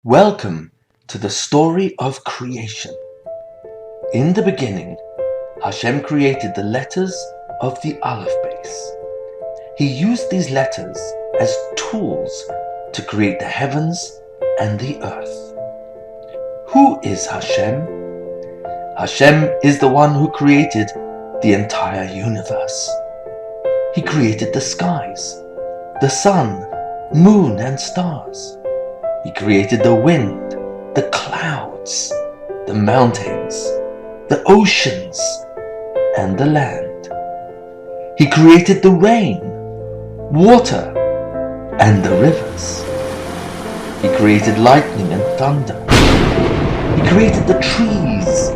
Welcome to the story of creation. In the beginning, Hashem created the letters of the Aleph base. He used these letters as tools to create the heavens and the earth. Who is Hashem? Hashem is the one who created the entire universe. He created the skies, the sun, moon, and stars. He created the wind, the clouds, the mountains, the oceans, and the land. He created the rain, water, and the rivers. He created lightning and thunder. He created the trees,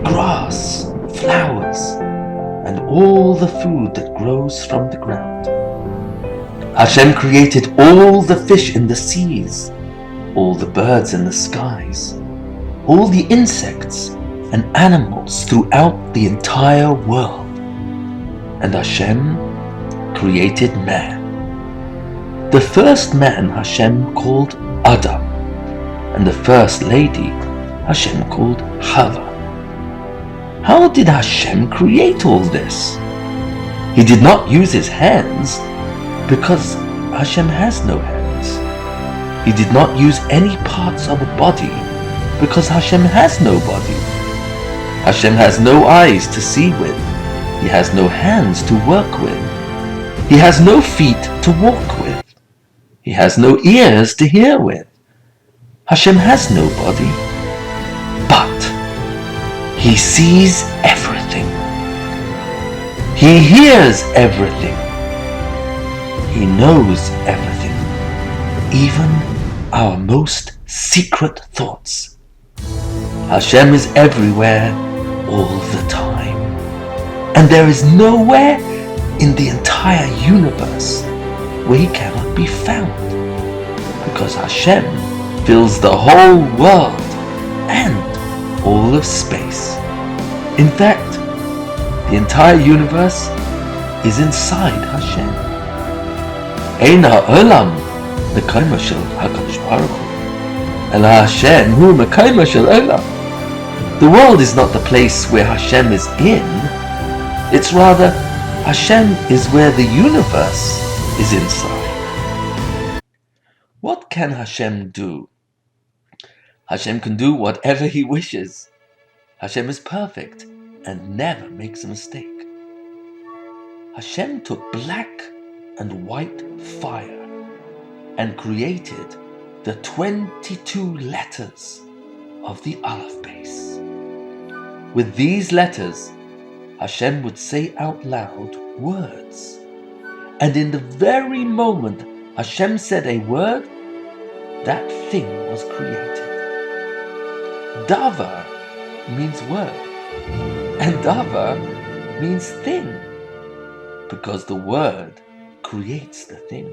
grass, flowers, and all the food that grows from the ground. Hashem created all the fish in the seas, all the birds in the skies, all the insects and animals throughout the entire world. And Hashem created man. The first man Hashem called Adam, and the first lady Hashem called Hava. How did Hashem create all this? He did not use his hands because Hashem has no hands. He did not use any parts of a body because Hashem has no body. Hashem has no eyes to see with. He has no hands to work with. He has no feet to walk with. He has no ears to hear with. Hashem has no body, but He sees everything. He hears everything. He knows everything, even our most secret thoughts. Hashem is everywhere all the time. And there is nowhere in the entire universe where He cannot be found, because Hashem fills the whole world and all of space. In fact, the entire universe is inside Hashem. Ein ha'olam מקיימו של הקדוש ברוך הוא, אלא Hashem hu מקיימו של olam. The world is not the place where Hashem is in, it's rather Hashem is where the universe is inside. What can Hashem do? Hashem can do whatever He wishes. Hashem is perfect and never makes a mistake. Hashem took black and white fire and created the 22 letters of the Aleph base. With these letters, Hashem would say out loud words. And in the very moment Hashem said a word, that thing was created. Davar means word, and davar means thing, because the word creates the thing.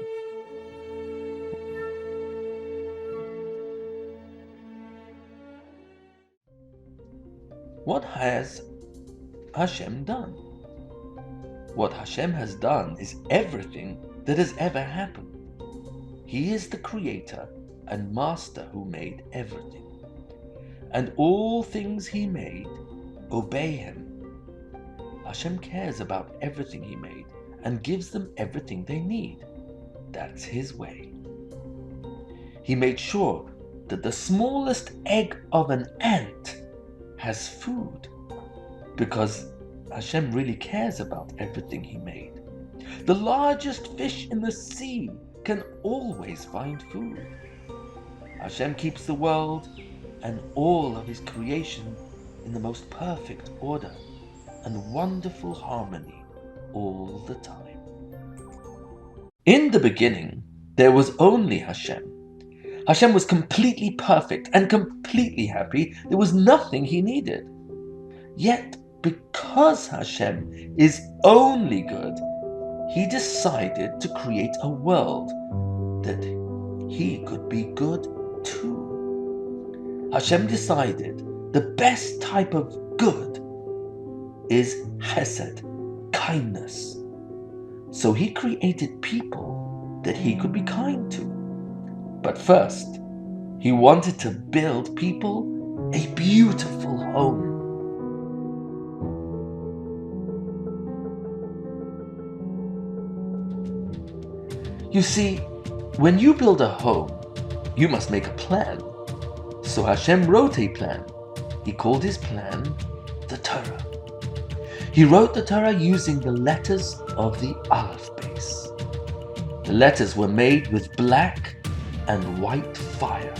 What has Hashem done? What Hashem has done is everything that has ever happened. He is the creator and master who made everything. And all things He made obey Him. Hashem cares about everything He made and gives them everything they need. That's His way. He made sure that the smallest egg of an ant has food, because Hashem really cares about everything He made. The largest fish in the sea can always find food. Hashem keeps the world and all of His creation in the most perfect order and wonderful harmony all the time. In the beginning, there was only Hashem. Hashem was completely perfect and completely happy. There was nothing He needed. Yet, because Hashem is only good, He decided to create a world that He could be good too. Hashem decided the best type of good is chesed, kindness. So He created people that He could be kind to. But first, He wanted to build people a beautiful home. You see, when you build a home, you must make a plan. So Hashem wrote a plan. He called his plan the Torah. He wrote the Torah using the letters of the Aleph base. The letters were made with black and white fire.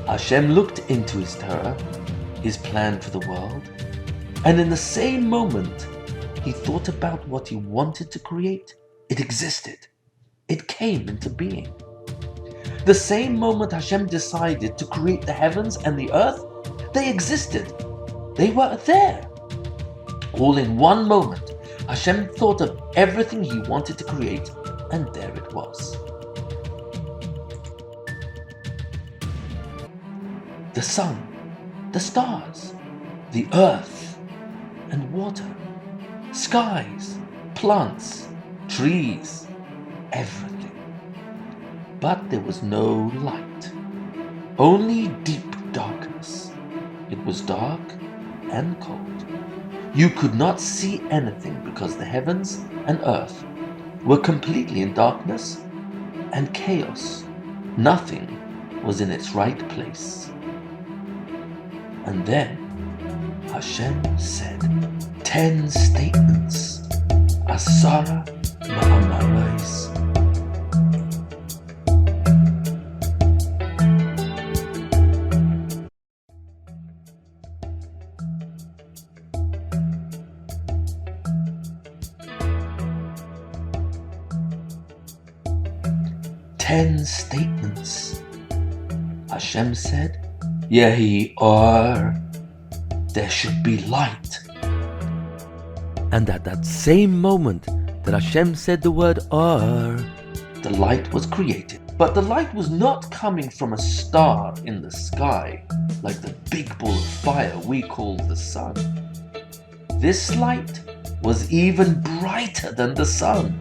Hashem looked into his Torah, his plan for the world, and in the same moment, he thought about what he wanted to create. It existed. It came into being. The same moment Hashem decided to create the heavens and the earth, they existed. They were there. All in one moment, Hashem thought of everything he wanted to create, and there it was. The sun, the stars, the earth and water, skies, plants, trees, everything. But there was no light, only deep darkness. It was dark and cold. You could not see anything because the heavens and earth were completely in darkness and chaos. Nothing was in its right place. And then Hashem said 10 statements. Asara Ma'amarais. Ten statements. Hashem said, Yehi or, there should be light. And at that same moment that Hashem said the word or, the light was created. But the light was not coming from a star in the sky, like the big ball of fire we call the sun. This light was even brighter than the sun.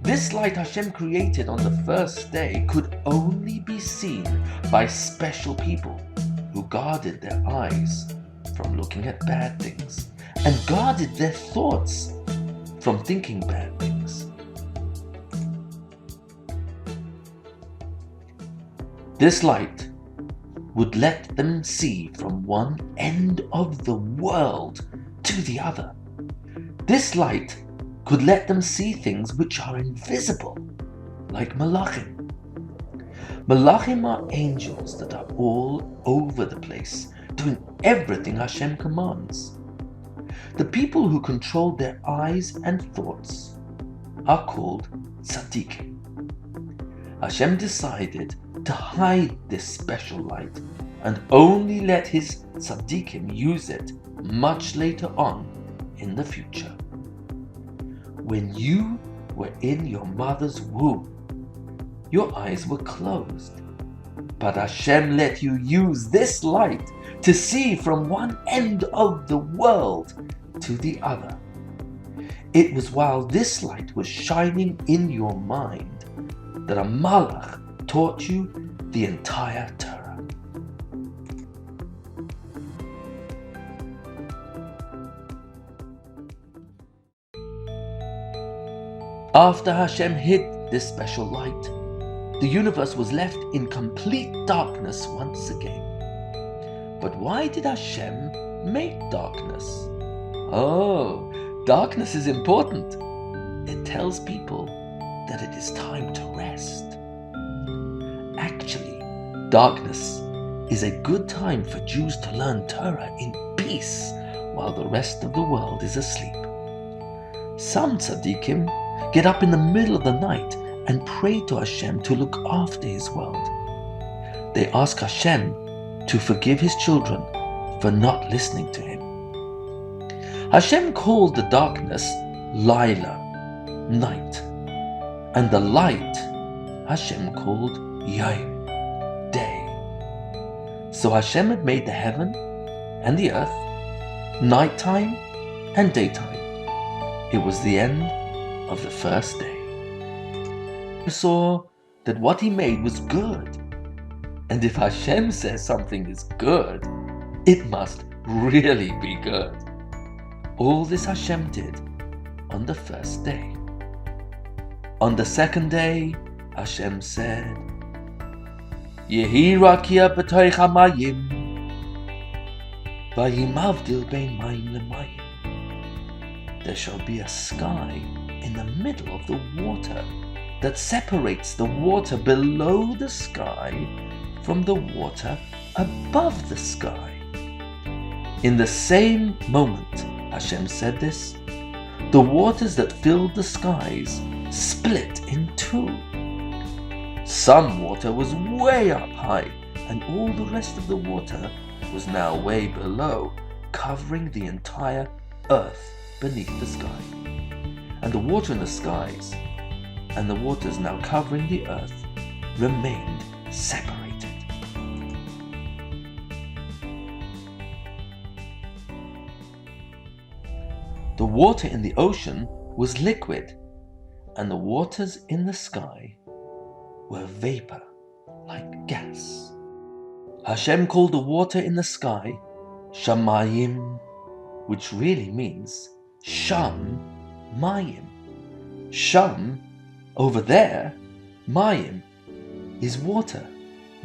This light Hashem created on the first day could only be seen by special people who guarded their eyes from looking at bad things and guarded their thoughts from thinking bad things. This light would let them see from one end of the world to the other. This light could let them see things which are invisible, like Malachim. Malachim are angels that are all over the place, doing everything Hashem commands. The people who control their eyes and thoughts are called tzaddikim. Hashem decided to hide this special light and only let his tzaddikim use it much later on in the future. When you were in your mother's womb, your eyes were closed. But Hashem let you use this light to see from one end of the world to the other. It was while this light was shining in your mind that a malach taught you the entire Torah. After Hashem hid this special light, the universe was left in complete darkness once again. But why did Hashem make darkness? Oh, darkness is important. It tells people that it is time to rest. Actually, darkness is a good time for Jews to learn Torah in peace while the rest of the world is asleep. Some tzaddikim get up in the middle of the night and pray to Hashem to look after his world. They ask Hashem to forgive his children for not listening to him. Hashem called the darkness Laila, night, and the light Hashem called Yom, day. So Hashem had made the heaven and the earth, nighttime and daytime. It was the end of the first day. I saw that what he made was good. And if Hashem says something is good, it must really be good. All this Hashem did on the first day. On the second day, Hashem said, Yehi rakia b'toich hamayim, vayimavdil bein mayim lemayim. There shall be a sky in the middle of the water that separates the water below the sky from the water above the sky. In the same moment Hashem said this, the waters that filled the skies split in two. Some water was way up high, and all the rest of the water was now way below, covering the entire earth beneath the sky. And the water in the skies and the waters now covering the earth remained separated. The water in the ocean was liquid, and the waters in the sky were vapor, like gas. Hashem called the water in the sky Shamayim, which really means Sham Mayim. Sham, over there, Mayim is water.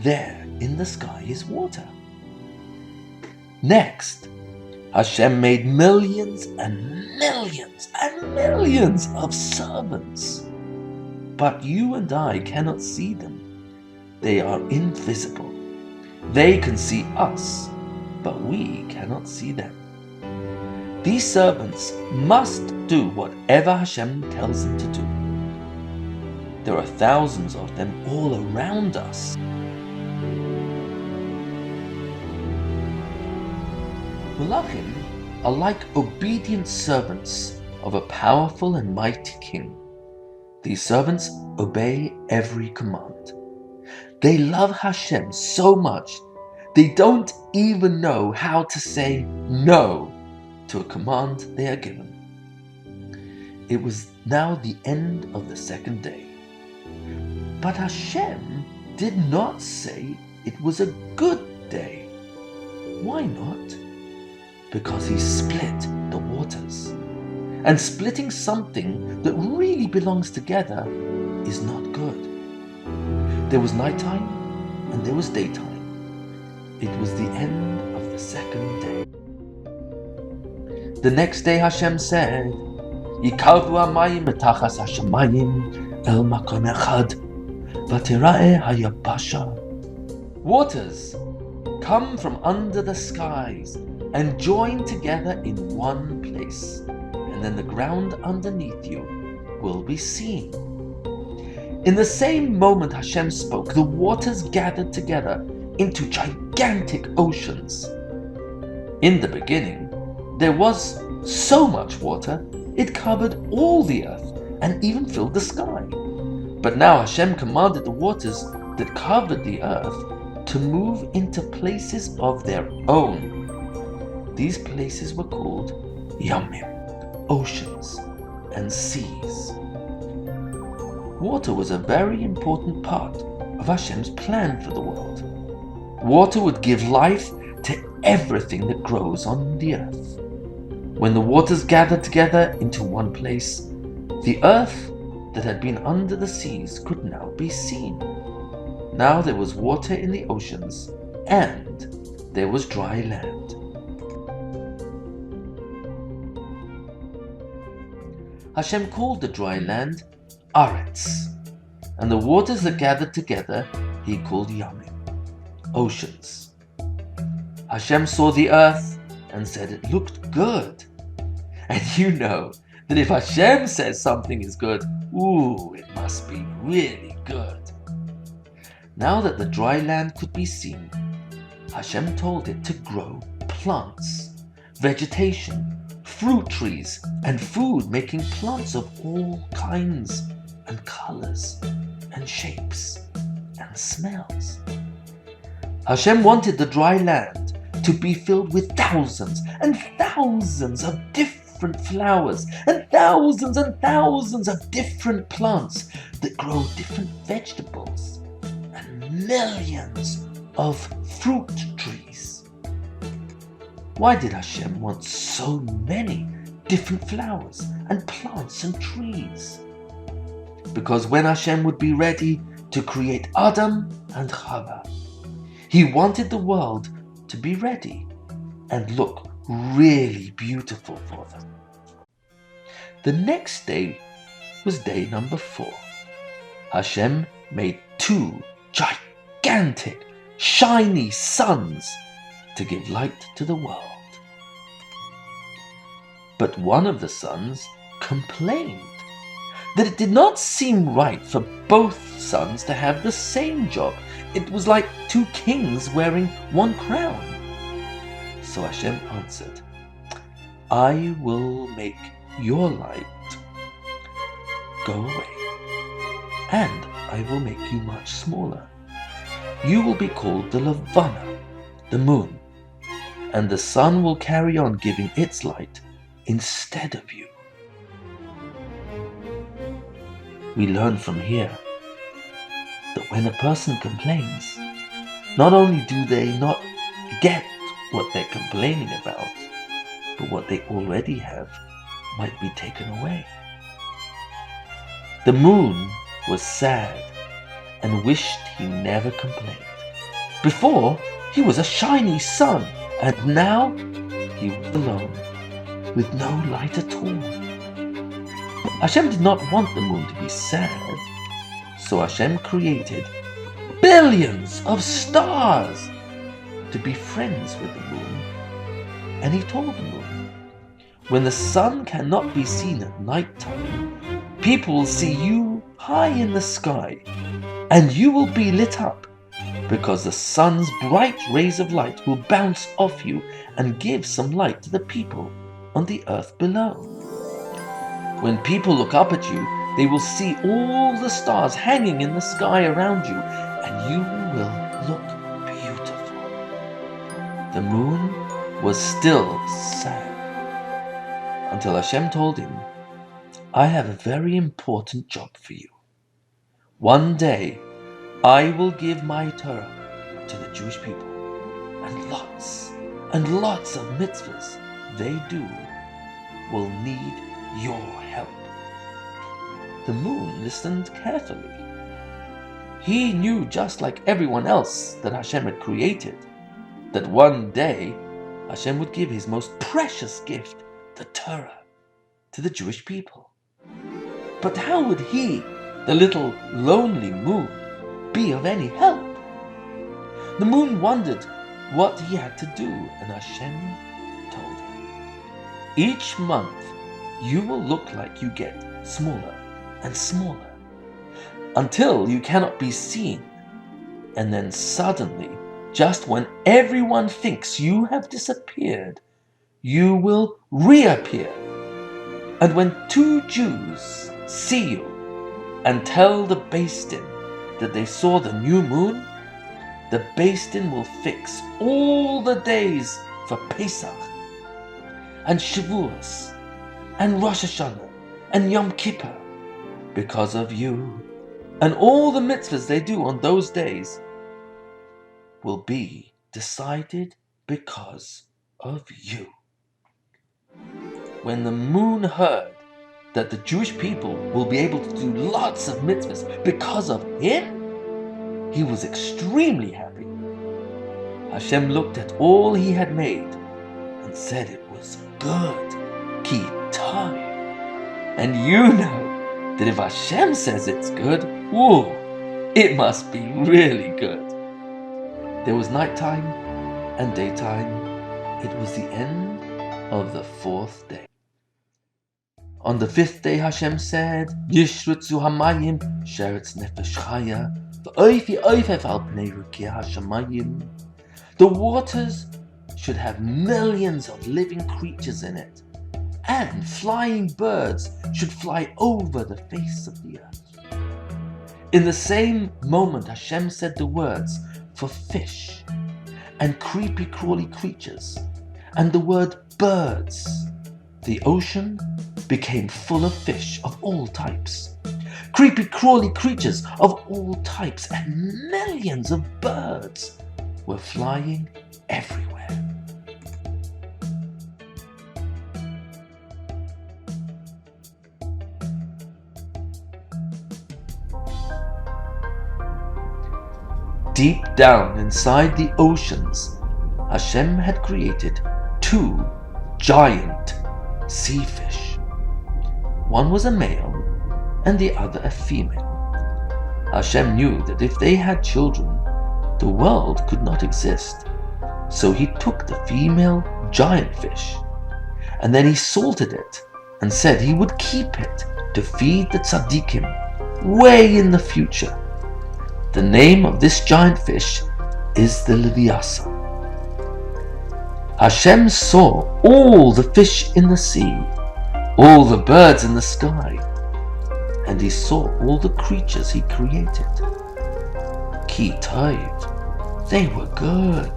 There in the sky is water. Next, Hashem made millions and millions and millions of servants. But you and I cannot see them. They are invisible. They can see us, but we cannot see them. These servants must do whatever Hashem tells them to do. There are thousands of them all around us. Malachim are like obedient servants of a powerful and mighty king. These servants obey every command. They love Hashem so much, they don't even know how to say no to a command they are given. It was now the end of the second day. But Hashem did not say it was a good day. Why not? Because he split the waters. And splitting something that really belongs together is not good. There was nighttime and there was daytime. It was the end of the second day. The next day Hashem said, Yikavu hamayim metachas hashamayim el makom echad, v'tira'eh hayabasha. Waters, come from under the skies and join together in one place, and then the ground underneath you will be seen. In the same moment Hashem spoke, the waters gathered together into gigantic oceans. In the beginning, there was so much water, it covered all the earth and even filled the sky. But now Hashem commanded the waters that covered the earth to move into places of their own. These places were called Yamim, oceans and seas. Water was a very important part of Hashem's plan for the world. Water would give life to everything that grows on the earth. When the waters gathered together into one place, the earth that had been under the seas could now be seen. Now there was water in the oceans, and there was dry land. Hashem called the dry land Aretz, and the waters that gathered together he called Yamim, oceans. Hashem saw the earth and said it looked good. And you know that if Hashem says something is good, it must be really good. Now that the dry land could be seen, Hashem told it to grow plants, vegetation, fruit trees, and food, making plants of all kinds and colors and shapes and smells. Hashem wanted the dry land to be filled with thousands and thousands of different different flowers and thousands of different plants that grow different vegetables and millions of fruit trees. Why did Hashem want so many different flowers and plants and trees? Because when Hashem would be ready to create Adam and Chava, he wanted the world to be ready and look really beautiful for them. The next day was day number 4. Hashem made 2 gigantic, shiny suns to give light to the world. But one of the suns complained that it did not seem right for both suns to have the same job. It was like 2 kings wearing 1 crown. So Hashem answered, I will make your light go away, and I will make you much smaller. You will be called the Levana, the moon, and the sun will carry on giving its light instead of you. We learn from here that when a person complains, not only do they not get what they're complaining about, but what they already have might be taken away. The moon was sad and wished he never complained. Before, he was a shiny sun, and now he was alone, with no light at all. Hashem did not want the moon to be sad, so Hashem created billions of stars to be friends with the moon. And he told the moon, when the sun cannot be seen at night time, people will see you high in the sky, and you will be lit up, because the sun's bright rays of light will bounce off you and give some light to the people on the earth below. When people look up at you, they will see all the stars hanging in the sky around you, and you will look beautiful. The moon was still sad, until Hashem told him, I have a very important job for you. One day, I will give my Torah to the Jewish people, and lots of mitzvahs they do will need your help. The moon listened carefully. He knew, just like everyone else that Hashem had created, that one day Hashem would give his most precious gift, the Torah, to the Jewish people. But how would he, the little lonely moon, be of any help? The moon wondered what he had to do, and Hashem told him, each month you will look like you get smaller and smaller, until you cannot be seen, and then suddenly, just when everyone thinks you have disappeared, you will reappear. And when 2 Jews see you and tell the Beis Din that they saw the new moon, the Beis Din will fix all the days for Pesach and Shavuos and Rosh Hashanah and Yom Kippur because of you, and all the mitzvahs they do on those days will be decided because of you. When the moon heard that the Jewish people will be able to do lots of mitzvahs because of him, he was extremely happy. Hashem looked at all he had made and said it was good, ki tov. And you know that if Hashem says it's good, whoa, it must be really good. There was nighttime and daytime. It was the end of the 4th day. On the 5th day, Hashem said, Yishrutzu hamayim sheretz nefesh chaya v'oifi oifef al pnei rukei hashamayim. The waters should have millions of living creatures in it, and flying birds should fly over the face of the earth. In the same moment, Hashem said the words for fish and creepy crawly creatures, and the word birds, The ocean became full of fish of all types, creepy crawly creatures of all types, and millions of birds were flying everywhere. Deep down inside the oceans, Hashem had created two giant sea fish. One was a male and the other a female. Hashem knew that if they had children, the world could not exist. So he took the female giant fish and then he salted it and said he would keep it to feed the tzaddikim way in the future. The name of this giant fish is the Leviathan. Hashem saw all the fish in the sea, all the birds in the sky, and he saw all the creatures he created. Ki tov, they were good.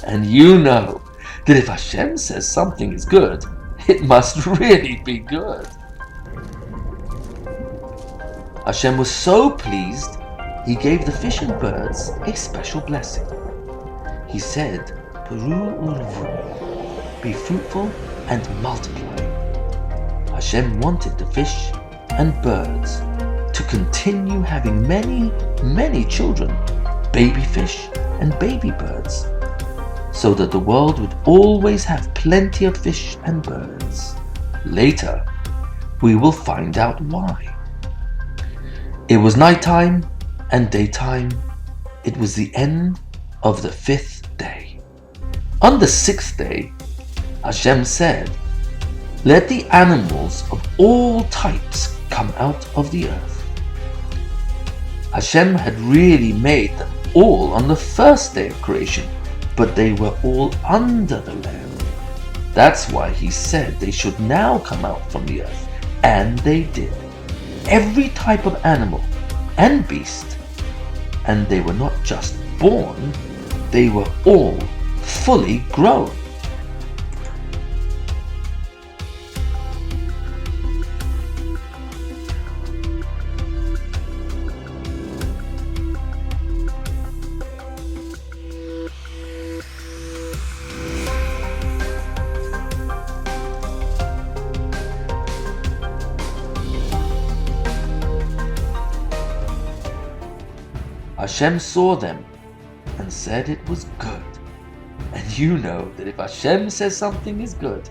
And you know that if Hashem says something is good, it must really be good. Hashem was so pleased, he gave the fish and birds a special blessing. He said, Peru urvu, be fruitful and multiply. Hashem wanted the fish and birds to continue having many, many children, baby fish and baby birds, so that the world would always have plenty of fish and birds. Later, we will find out why. It was nighttime and daytime. It was the end of the 5th day. On the 6th day, Hashem said, let the animals of all types come out of the earth. Hashem had really made them all on the 1st day of creation, but they were all under the land. That's why he said they should now come out from the earth, and they did. Every type of animal and beast. And they were not just born, they were all fully grown. Hashem saw them and said it was good. And you know that if Hashem says something is good,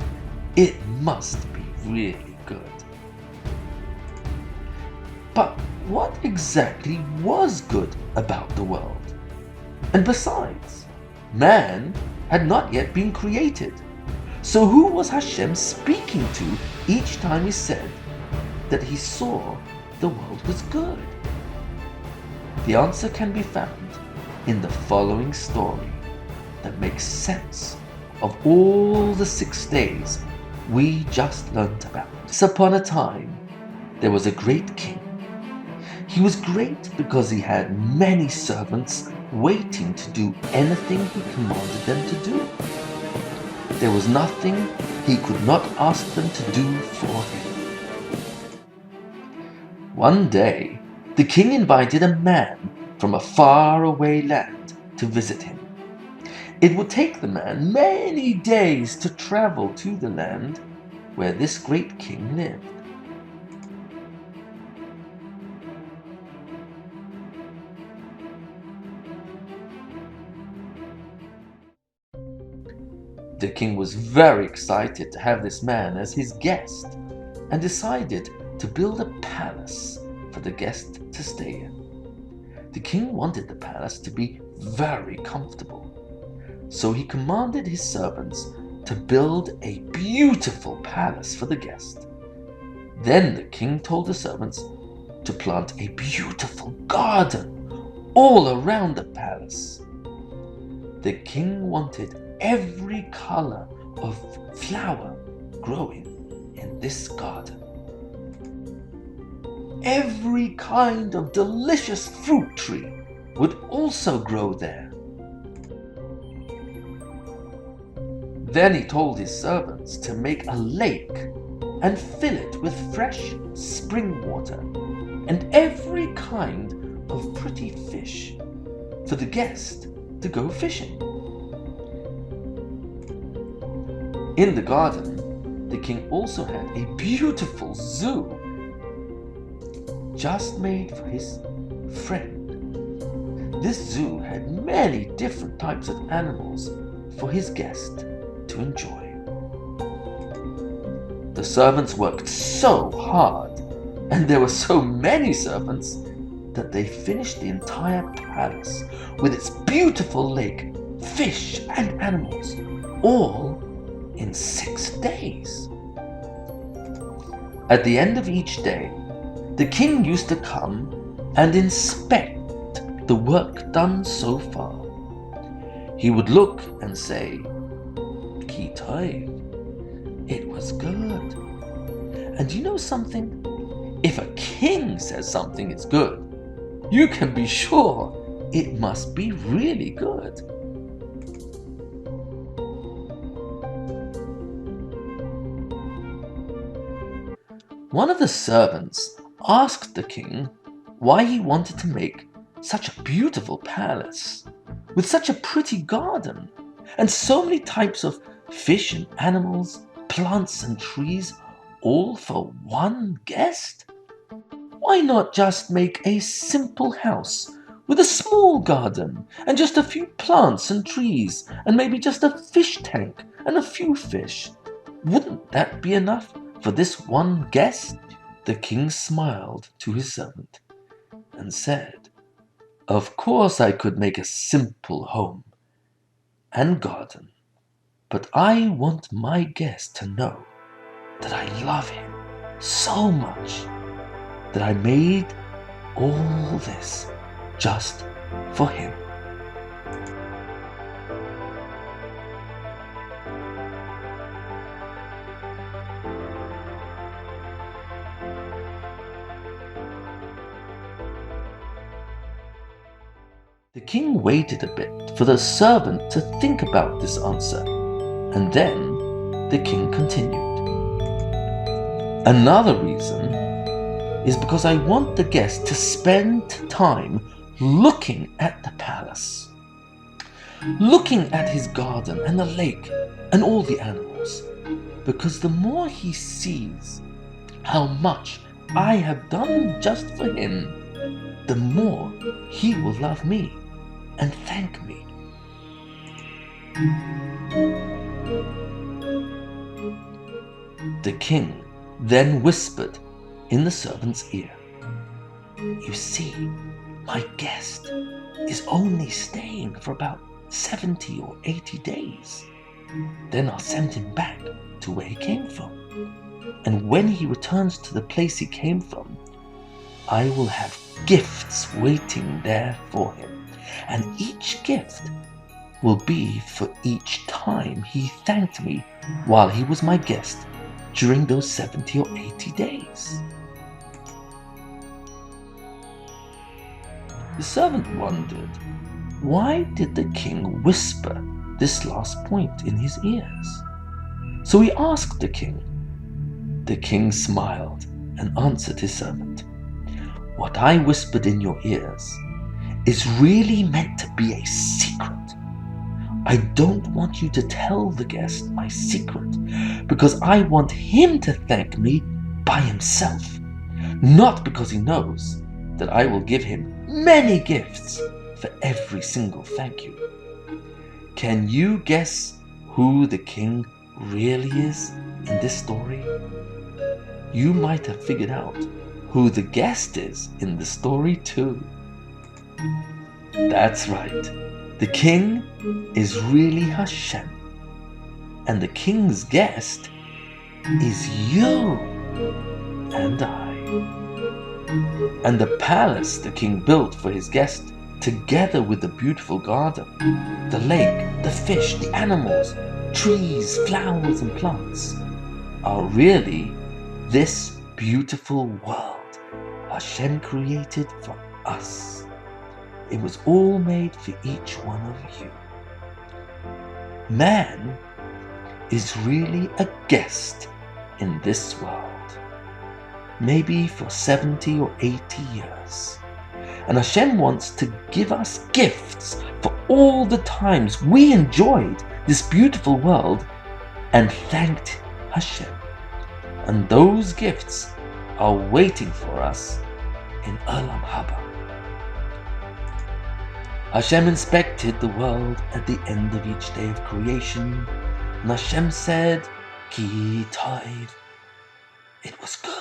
it must be really good. But what exactly was good about the world? And besides, man had not yet been created. So who was Hashem speaking to each time he said that he saw the world was good? The answer can be found in the following story that makes sense of all the 6 days we just learnt about. Once upon a time, there was a great king. He was great because he had many servants waiting to do anything he commanded them to do. There was nothing he could not ask them to do for him. One day, the king invited a man from a faraway land to visit him. It would take the man many days to travel to the land where this great king lived. The king was very excited to have this man as his guest and decided to build a palace for the guest to stay in. The king wanted the palace to be very comfortable, so he commanded his servants to build a beautiful palace for the guest. Then the king told the servants to plant a beautiful garden all around the palace. The king wanted every color of flower growing in this garden. Every kind of delicious fruit tree would also grow there. Then he told his servants to make a lake and fill it with fresh spring water and every kind of pretty fish for the guest to go fishing. In the garden, the king also had a beautiful zoo just made for his friend. This zoo had many different types of animals for his guest to enjoy. The servants worked so hard, and there were so many servants, that they finished the entire palace with its beautiful lake, fish and animals, all in 6 days. At the end of each day, the king used to come and inspect the work done so far. He would look and say, "Kitai, it was good." And you know something? If a king says something is good, you can be sure it must be really good. One of the servants asked the king why he wanted to make such a beautiful palace with such a pretty garden and so many types of fish and animals, plants and trees, all for one guest. Why not just make a simple house with a small garden and just a few plants and trees and maybe just a fish tank and a few fish? Wouldn't that be enough for this one guest? The king smiled to his servant and said, "Of course I could make a simple home and garden, but I want my guest to know that I love him so much that I made all this just for him." The king waited a bit for the servant to think about this answer, and then the king continued. "Another reason is because I want the guest to spend time looking at the palace, looking at his garden and the lake and all the animals, because the more he sees how much I have done just for him, the more he will love me and thank me." The king then whispered in the servant's ear, "You see, my guest is only staying for about 70 or 80 days. Then I'll send him back to where he came from. And when he returns to the place he came from, I will have gifts waiting there for him. And each gift will be for each time he thanked me while he was my guest during those 70 or 80 days." The servant wondered, why did the king whisper this last point in his ears? So he asked the king. The king smiled and answered his servant, "What I whispered in your ears is really meant to be a secret. I don't want you to tell the guest my secret because I want him to thank me by himself, not because he knows that I will give him many gifts for every single thank you." Can you guess who the king really is in this story? You might have figured out who the guest is in the story too. That's right. The king is really Hashem, and the king's guest is you and I. And the palace the king built for his guest, together with the beautiful garden, the lake, the fish, the animals, trees, flowers and plants, are really this beautiful world Hashem created for us. It was all made for each one of you. Man is really a guest in this world, maybe for 70 or 80 years. And Hashem wants to give us gifts for all the times we enjoyed this beautiful world and thanked Hashem. And those gifts are waiting for us in Olam Haba. Hashem inspected the world at the end of each day of creation, and Hashem said, Ki Tov, it was good.